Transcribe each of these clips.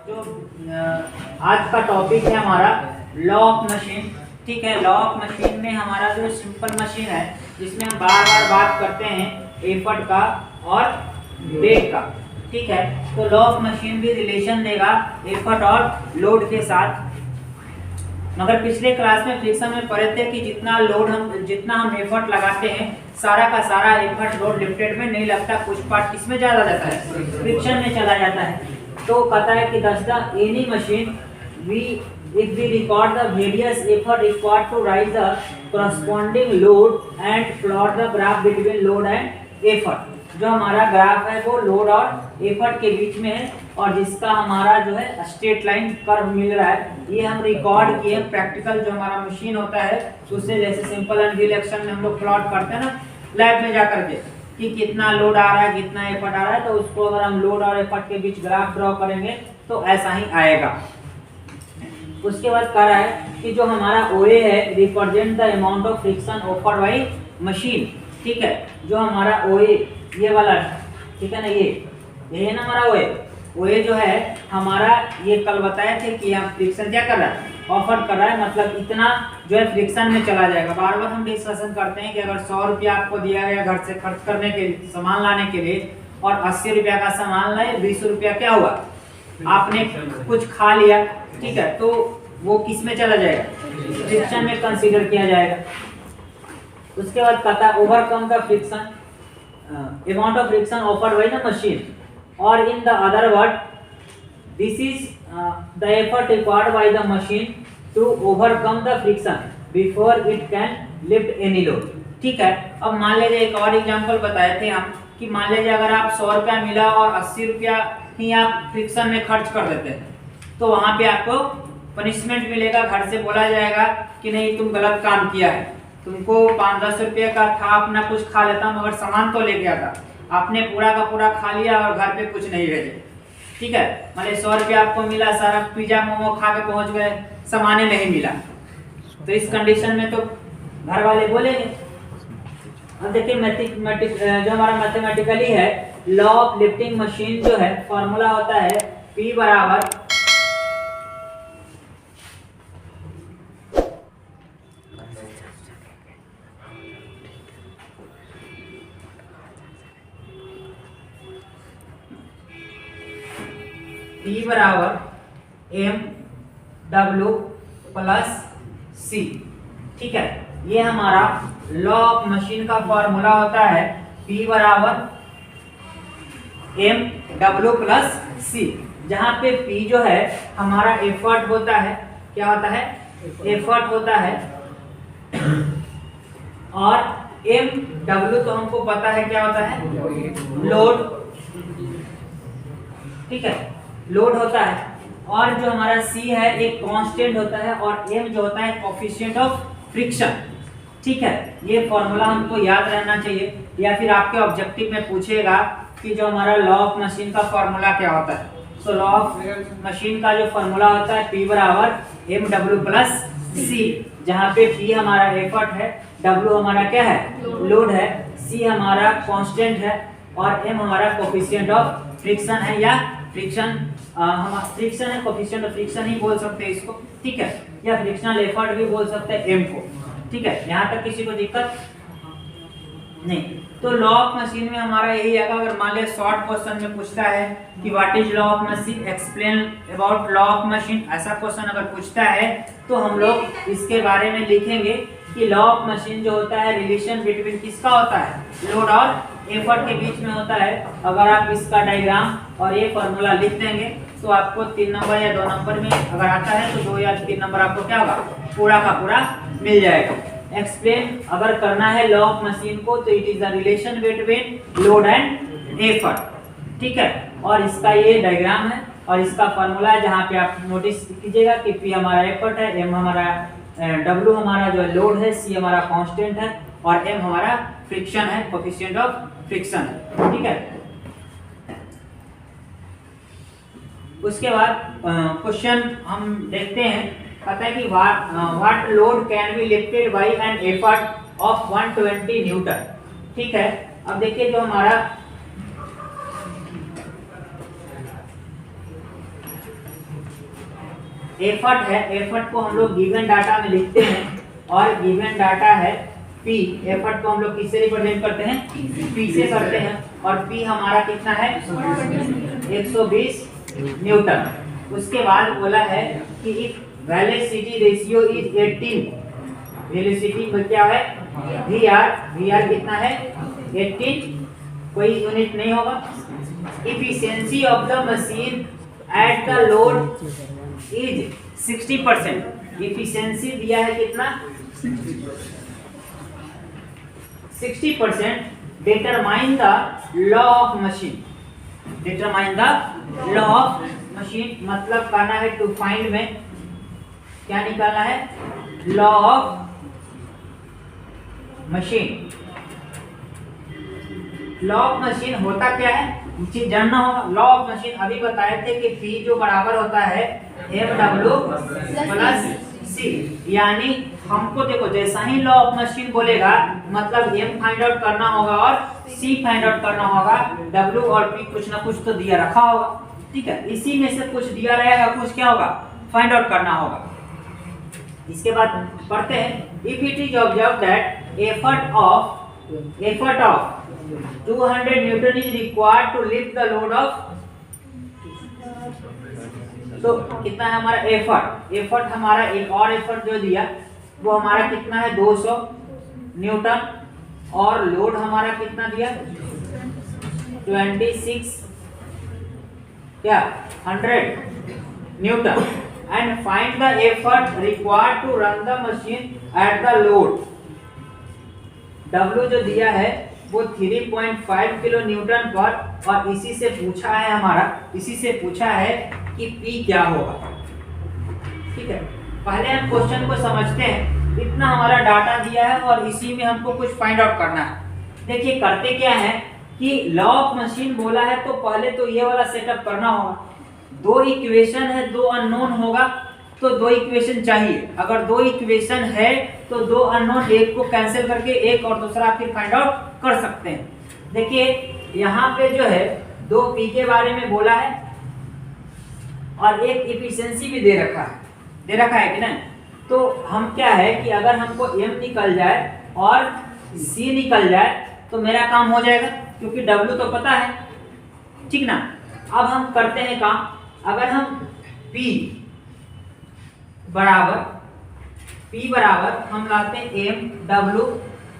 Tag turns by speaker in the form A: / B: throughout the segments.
A: जो आज का टॉपिक है हमारा लॉ ऑफ मशीन। ठीक है, लॉ ऑफ मशीन में हमारा जो सिंपल मशीन है जिसमें हम बार बार बात करते हैं एफर्ट का और वेट का। ठीक है, तो लॉ ऑफ मशीन भी रिलेशन देगा एफर्ट और लोड के साथ। मगर पिछले क्लास में फ्रिक्शन में पढ़े थे कि जितना हम एफर्ट लगाते हैं सारा का सारा एफर्ट लोड लिफ्टेड में नहीं लगता, कुछ पार्ट किसमें चला जाता है, फ्रिक्शन में चला जाता है। तो कहता है कि thus the any machine if we record the various effort required to rise the corresponding load and plot the graph between load and effort। जो हमारा ग्राफ है वो लोड और एफर्ट के बीच में है और जिसका हमारा जो है स्ट्रेट लाइन कर्व मिल रहा है, ये हम रिकॉर्ड किए प्रैक्टिकल जो हमारा मशीन होता है उससे। जैसे सिंपल एंड व्हील एक्शन में हम लोग प्लॉट करते हैं ना लैब में जाकर के कि कितना लोड आ रहा है कितना एफर्ट आ रहा है, तो उसको अगर हम लोड और एफर्ट के बीच ग्राफ ड्रॉ करेंगे तो ऐसा ही आएगा। उसके बाद कह रहा है कि जो हमारा OA है represent the amount of friction offered by machine. ठीक है, जो हमारा OA ये वाला, ठीक है ना, ये है ना हमारा OA जो है हमारा, ये कल बताए थे कि हम फ्रिक्शन क्या कर रहा है, ऑफर कर रहा है, मतलब इतना जो है फ्रिक्शन में चला जाएगा। बार बार हम डिस्कशन करते हैं कि अगर 100 रुपया आपको दिया गया घर से खर्च करने के लिए, सामान लाने के लिए, और 80 रुपया का सामान लाए, 20 रुपया क्या हुआ, आपने कुछ खा लिया। ठीक है, तो वो किस में चला जाएगा, फ्रिक्शन में कंसीडर किया जाएगा। उसके बाद कहता है overcome the friction amount of friction offered by the machine, और in the other word this is the effort required by the machine to overcome the friction before it can lift any load। ठीक है, अब मान लीजिए एक और example बताए थे हम कि मान लीजिए अगर आप 100 रुपया मिला और 80 रुपया ही आप फ्रिक्शन में खर्च कर देते हैं तो वहां पे आपको पनिशमेंट मिलेगा। घर से बोला जाएगा कि नहीं तुम गलत काम किया है, तुमको 5-10 रुपये का था, अपना कुछ खा लेता मगर सामान तो ले गया था, आपने पूरा का पूरा खा लिया और घर पे कुछ नहीं भेजे। ठीक है, मतलब 100 रुपया आपको मिला, सारा पिज्जा मोमो खा के पहुंच गए, सामान नहीं मिला, तो इस कंडीशन में तो घर वाले बोलेंगे। अब देखिए जो हमारा मैथमेटिकली है लॉ ऑफ लिफ्टिंग मशीन जो है फॉर्मूला होता है P बराबर mW प्लस C। ठीक है, ये हमारा लॉ ऑफ मशीन का फॉर्मूला होता है P बराबर mW प्लस C, जहाँ पे P जो है हमारा एफर्ट होता है, क्या होता है, एफर्ट होता है, और mW तो हमको पता है क्या होता है, लोड। ठीक है, लोड होता है, और जो हमारा C है एक कांस्टेंट होता है, और M जो होता है कोएफिशिएंट ऑफ फ्रिक्शन। ठीक है, ये फॉर्मूला हमको याद रहना चाहिए, या फिर आपके ऑब्जेक्टिव में पूछेगा कि जो हमारा लॉ ऑफ मशीन का फॉर्मूला क्या होता है। सो लॉ ऑफ मशीन का जो फॉर्मूला होता है P बराबर mW प्लस C, जहाँ पे P हमारा एफर्ट है, W हमारा क्या है, लोड है, C हमारा कांस्टेंट है, और M हमारा कोएफिशिएंट ऑफ फ्रिक्शन है, या फ्रिक्शन फ्रिक्शन है, कोएफिशिएंट ऑफ फ्रिक्शन ही बोल सकते हैं इसको। ठीक है, या फ्रिक्शनल एफर्ट भी बोल सकते हैं M को। ठीक है, यहाँ तक किसी को दिक्कत नहीं। तो लॉ ऑफ मशीन में हमारा यही है, अगर मान लिया शॉर्ट क्वेश्चन में पूछता है कि what is law of machine, explain about law of machine, ऐसा क्वेश्चन अगर पूछता है तो हम लोग इसके बारे में लिखेंगे कि लॉ ऑफ मशीन जो होता है रिलेशन बिटवीन किसका होता है, लोड और एफर्ट के बीच में होता है। अगर आप इसका डायग्राम और ये फॉर्मूला लिख देंगे तो आपको 3 नंबर या 2 नंबर में अगर आता है तो 2 या 3 नंबर आपको क्या होगा, पूरा का पूरा मिल जाएगा। एक्सप्लेन अगर करना है लॉ ऑफ मशीन को तो it is the relation between load and effort. ठीक है, और इसका ये डायग्राम है और इसका फॉर्मूला है, जहाँ पे आप नोटिस कीजिएगा कि P हमारा एफर्ट है, M हमारा W हमारा जो लोड है, C हमारा कांस्टेंट है, और M हमारा फ्रिक्शन है, कोएफिशिएंट ऑफ फ्रिक्शन है। ठीक है, उसके बाद क्वेश्चन हम देखते हैं, कहता है कि what load can be lifted bye an effort of 120 Newton. ठीक है, अब देखिए जो हमारा एफर्ट है, एफर्ट को हम लोग गिवन डाटा में लिखते हैं और गिवन डाटा है पी। एफर्ट को हम लोग किससे रिप्रेजेंट करते हैं? पी से करते हैं और पी हमारा कितना है? 120 न्यूटन। उसके बाद बोला है कि if velocity ratio is 18, velocity में क्या है? वीआर कितना है? 18, कोई यूनिट नहीं होगा। Efficiency of the machine at the load is 60%। Efficiency दिया है कितना? 60%। Determine the law of machine, determine the law of machine मतलब करना है टू फाइंड में क्या निकालना है? Law of machine. Law of machine होता क्या है चीज जानना होगा। लॉ ऑफ मशीन अभी बताए थे कि पी जो बराबर होता है MW प्लस C, यानी हमको देखो जैसा ही लॉ ऑफ मशीन बोलेगा मतलब M फाइंड आउट करना होगा और C फाइंड आउट करना होगा। W और P कुछ ना कुछ तो दिया रखा होगा, ठीक है? इसी में से कुछ दिया रहेगा, कुछ क्या होगा? फाइंड आउट करना होगा। इसके बाद पढ़ते हैं if it is observe that effort of 200 newton is required to lift the load of, तो कितना है हमारा एफर्ट? एफर्ट हमारा एक और एफर्ट जो दिया वो हमारा कितना है? 200 न्यूटन और लोड हमारा कितना दिया? 26 क्या 100 newton and find the effort required to run the machine at the load. W जो दिया है वो 3.5 किलो न्यूटन पर और इसी से पूछा है हमारा, इसी से पूछा है कि P क्या होगा, ठीक है? पहले हम क्वेश्चन को समझते हैं। इतना हमारा डाटा दिया है और इसी में हमको कुछ फाइंड आउट करना है। देखिए करते क्या है कि लॉ ऑफ मशीन बोला है तो पहले तो ये वाला सेटअप करना होगा। दो इक्वेशन है, दो अननोन होगा तो दो इक्वेशन चाहिए। अगर दो इक्वेशन है तो दो अननोन एक को कैंसिल करके एक और दूसरा फिर फाइंड आउट कर सकते हैं। देखिए यहाँ पे जो है दो P के बारे में बोला है और एक इफिशिएंसी भी दे रखा है, दे रखा है कि नहीं? तो हम क्या है कि अगर हमको M निकल जाए और C निकल जाए तो मेरा काम हो जाएगा क्योंकि W तो पता है, ठीक ना? अब हम करते हैं काम। अगर हम P बराबर हम लाते हैं MW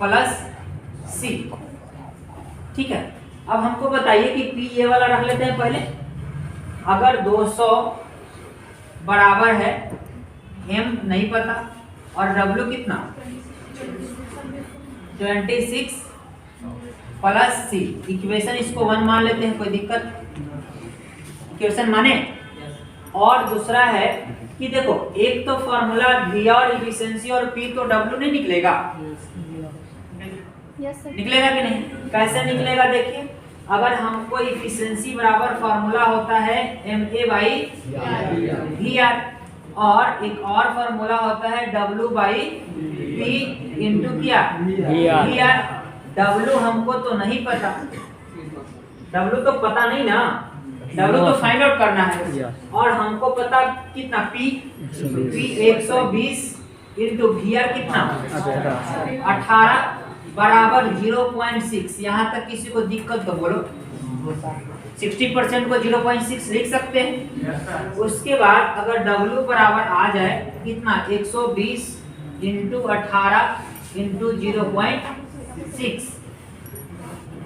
A: प्लस C, ठीक है? अब हमको बताइए कि P ये वाला रख लेते हैं पहले। अगर 200 बराबर है M नहीं पता और W कितना 26 प्लस C, इक्वेशन इसको 1 मान लेते हैं, कोई दिक्कत? इक्वेशन माने। और दूसरा है कि देखो एक तो फॉर्मूला V और इफिशिएंसी और P तो W नहीं निकलेगा, निकलेगा कि नहीं? कैसे निकलेगा? देखिए अगर हमको इफिशिएंसी बराबर फॉर्मूला होता है MA बाई VR और एक और फॉर्मूला होता है W बाई P इंटू क्या VR। W हमको तो नहीं पता, W तो पता नहीं ना, W तो फाइंड आउट करना है और हमको पता कितना P 120 इंटू VR कितना 18 बराबर 0.6। यहाँ तक किसी को दिक्कत तो बोलो। 60% को 0.6 लिख सकते हैं। उसके बाद अगर W बराबर आ जाए कितना 120 इंटू 18 इंटू 0.6,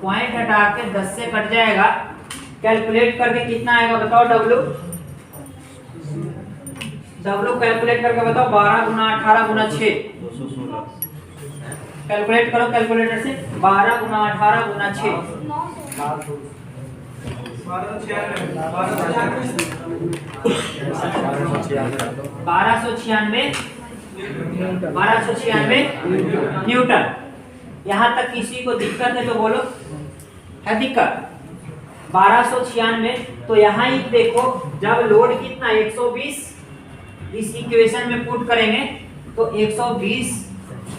A: पॉइंट हटा के 10 से कट जाएगा, कैलकुलेट करके कितना आएगा बताओ? W कैलकुलेट करके बताओ। 12 गुना 18 गुना 6, कैलकुलेट करो कैलकुलेटर से। 12 गुना 18 गुना 6 1296 न्यूटन। यहाँ तक किसी को दिक्कत है तो बोलो, है दिक्कत? 1296। तो यहाँ ही देखो जब लोड कितना 120 इस इक्वेशन में पुट करेंगे तो 120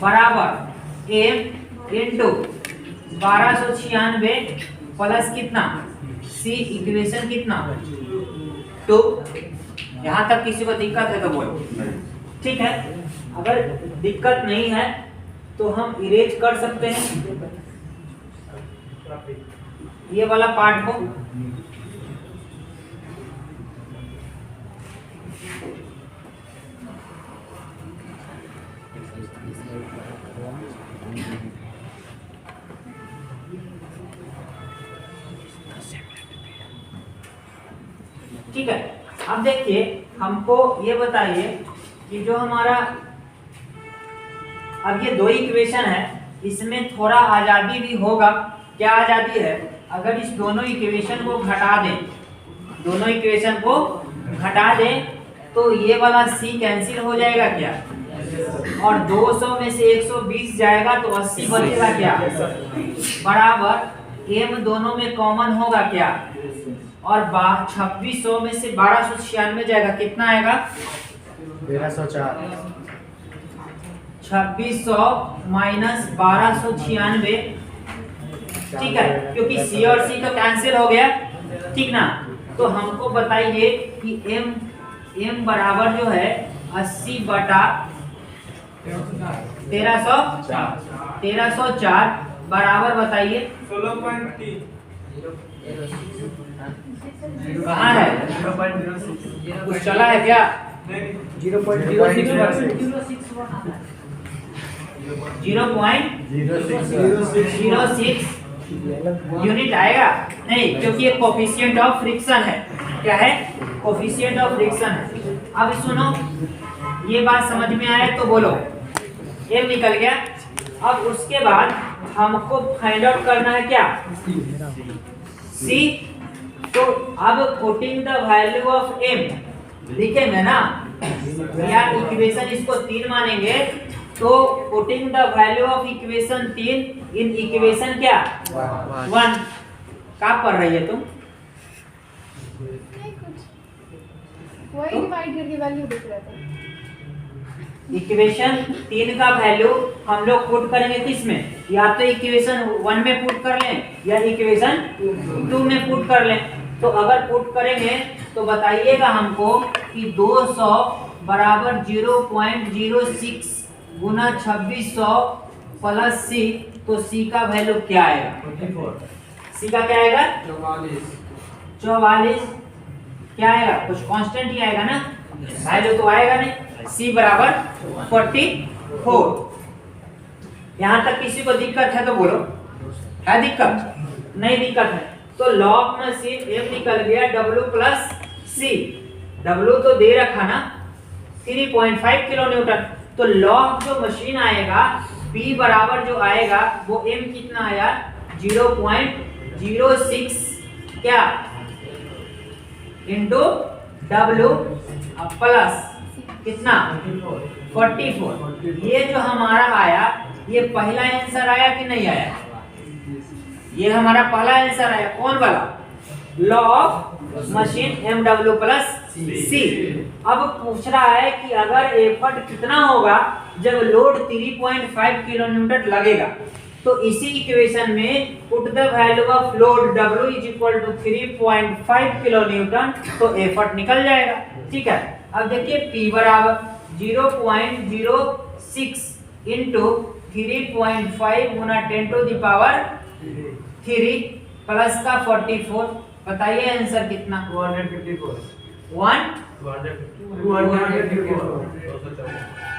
A: बराबर M इंटू 1296 प्लस कितना C, इक्वेशन कितना 2 यहाँ तक किसी को दिक्कत है तो बोलो। ठीक है, अगर दिक्कत नहीं है तो हम इरेज कर सकते हैं ये वाला पार्ट को। ठीक है, अब देखिए हमको ये बताइए कि जो हमारा अब ये दो इक्वेशन है, इसमें थोड़ा आजादी भी होगा। क्या आजादी है? अगर इस दोनों इक्वेशन को घटा दें, दोनों इक्वेशन को घटा दें तो ये वाला c कैंसिल हो जाएगा क्या, और 200 में से 120 जाएगा तो 80 बचेगा क्या, बराबर m दोनों में कॉमन होगा क्या, और 2600 में से 1296 जाएगा, कितना आएगा
B: 1304।
A: 2600 माइनस 1296, ठीक है, क्योंकि c और c तो कैंसिल हो गया, ठीक ना। तो हमको बताइए कि m बराबर जो है 80 बटा 1304 बराबर बताइए
C: 16.3
A: कहाँ है, कुछ चला है क्या? 0.06 यूनिट आएगा नहीं, क्योंकि ये कोफिशिएंट ऑफ फ्रिक्शन है। क्या है? कोफिशिएंट ऑफ फ्रिक्शन है। अब सुनो, ये बात समझ में आए तो बोलो, ये निकल गया। अब उसके बाद हमको फाइंड आउट करना है क्या, सी। तो अब putting the value of m लिखेंगे ना, या इक्वेशन इसको 3 मानेंगे, तो putting the value of equation 3 in equation क्या 1। क्या पढ़ रही है तुम?
D: वही डिवाइड करके वैल्यू देख रहा था।
A: इक्वेशन 3 का वैल्यू हम लोग पुट करेंगे किस में, या तो इक्वेशन 1 में पुट कर लें या इक्वेशन 2 में पुट कर लें। तो अगर पुट करेंगे तो बताइएगा हमको कि 200 बराबर 0.06 गुना 2600 प्लस सी, तो सी का वैल्यू क्या आएगा, सी का क्या आएगा 44। क्या आएगा, कुछ कांस्टेंट ही आएगा ना, वैल्यू तो आएगा नहीं। सी बराबर 44। यहाँ तक किसी को दिक्कत है तो बोलो, है दिक्कत? नहीं दिक्कत है तो लॉग मशीन m निकल गया W प्लस सी। W तो दे रखा ना 3.5 किलो न्यूटन, तो लॉग जो मशीन आएगा P बराबर जो आएगा वो m कितना आया 0.06 क्या इंटू W प्लस कितना 44। ये जो हमारा आया ये पहला आंसर आया कि नहीं आया, ये हमारा पहला आंसर आया। कौन वाला, लॉग मशीन MW प्लस सी। अब पूछ रहा है कि अगर एफर्ट कितना होगा जब लोड 3.5 किलो न्यूटन लगेगा, तो इसी इक्वेशन में put the value of load W is equal to 3.5 kilo newton, तो एफर्ट निकल जाएगा। ठीक है, अब देखिए P बराबर 0.06 इंटू 3.5 गुना 10 टू द पावर 3 प्लस का 44। बताइए आंसर कितना,
C: 254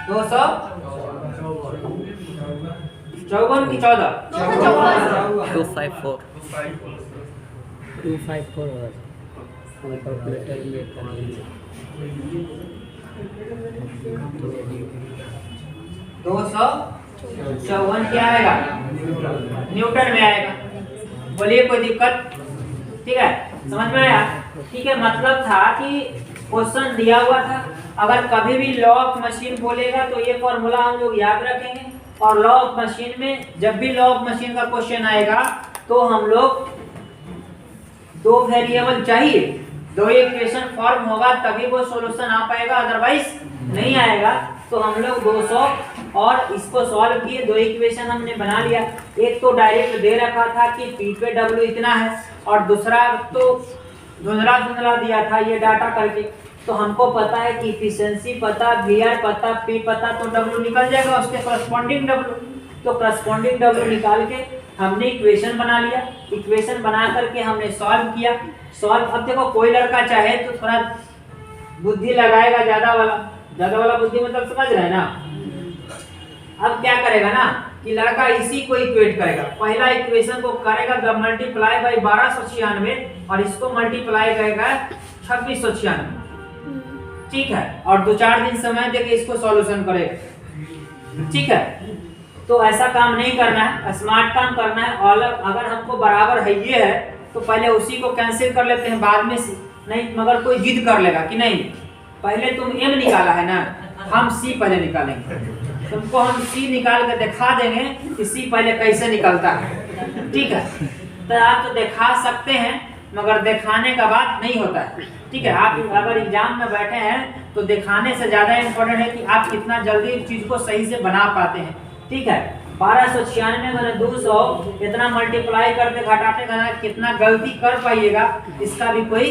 A: 254 की 14
E: 254 कैलकुलेटर में करेंगे
A: 254 क्या आएगा, न्यूटन में आएगा। बोलिए कोई दिक्कत? ठीक है, समझ में आया? ठीक है, मतलब था कि क्वेश्चन दिया हुआ था, अगर कभी भी लॉ ऑफ मशीन बोलेगा तो ये फॉर्मूला हम लोग याद रखेंगे, और लॉ ऑफ मशीन में जब भी लॉ ऑफ मशीन का क्वेश्चन आएगा तो हम लोग दो वेरिएबल चाहिए, दो इक्वेशन फॉर्म होगा तभी वो सॉल्यूशन आ पाएगा, अदरवाइज नहीं आएगा। तो हम लोग 200 और इसको सॉल्व किए, दो इक्वेशन हमने बना लिया। एक तो डायरेक्ट दे रखा था कि P पे W इतना है, और दूसरा तो धुंधला धुंधला दिया था ये डाटा करके तो हमको पता है कि इफिशिएंसी पता, VR पता, P पता, तो W निकल जाएगा उसके करस्पॉन्डिंग W। तो करस्पॉन्डिंग W निकाल के हमने इक्वेशन बना लिया। इक्वेशन बना करके हमने सॉल्व किया। सॉल्व, अब देखो कोई लड़का चाहे तो थोड़ा बुद्धि लगाएगा, ज्यादा वाला बुद्धि मतलब समझ रहे हैं ना। अब क्या करेगा ना कि लड़का इसी को इक्वेट करेगा। पहला इक्वेशन को करेगा मल्टीप्लाई बाई 1296 और इसको मल्टीप्लाई करेगा 2696। ठीक है, और 2-4 दिन समय देके इसको सॉल्यूशन करेगा। ठीक है, तो ऐसा काम नहीं करना है, स्मार्ट काम करना है। और अगर हमको बराबर है ये है तो पहले उसी को कैंसिल कर लेते हैं, बाद में नहीं। मगर कोई जिद कर लेगा कि नहीं पहले तुम M निकाला है ना, हम C पहले निकालेंगे। तुमको हम C निकाल कर दिखा देंगे कि C पहले कैसे निकलता है। ठीक है, तो आप तो दिखा सकते हैं मगर दिखाने का बात नहीं होता है। ठीक है, आप अगर एग्जाम में बैठे हैं तो दिखाने से ज़्यादा इम्पोर्टेंट है कि आप कितना जल्दी चीज़ को सही से बना पाते हैं। ठीक है, 1296 में 200 इतना मल्टीप्लाई करते घटाते घटाते कितना गलती कर पाइएगा इसका भी कोई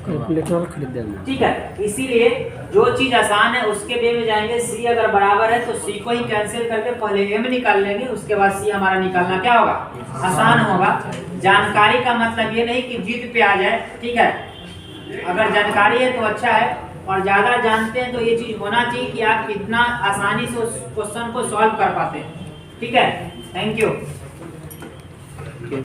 B: कैलकुलेटर खरीद देना।
A: ठीक है, इसीलिए जो चीज आसान है उसके वे में जाएंगे। C अगर बराबर है तो C को ही कैंसिल करके पहले M निकाल लेंगे, उसके बाद C हमारा निकालना क्या होगा, आसान होगा। जानकारी का मतलब ये नहीं कि जिद पे आ जाए। ठीक है, अगर जानकारी है तो अच्छा है, और ज्यादा जानते हैं तो ये चीज होना चाहिए कि आप कितना आसानी से उस क्वेश्चन को सॉल्व कर पाते हैं। ठीक है, थैंक यू।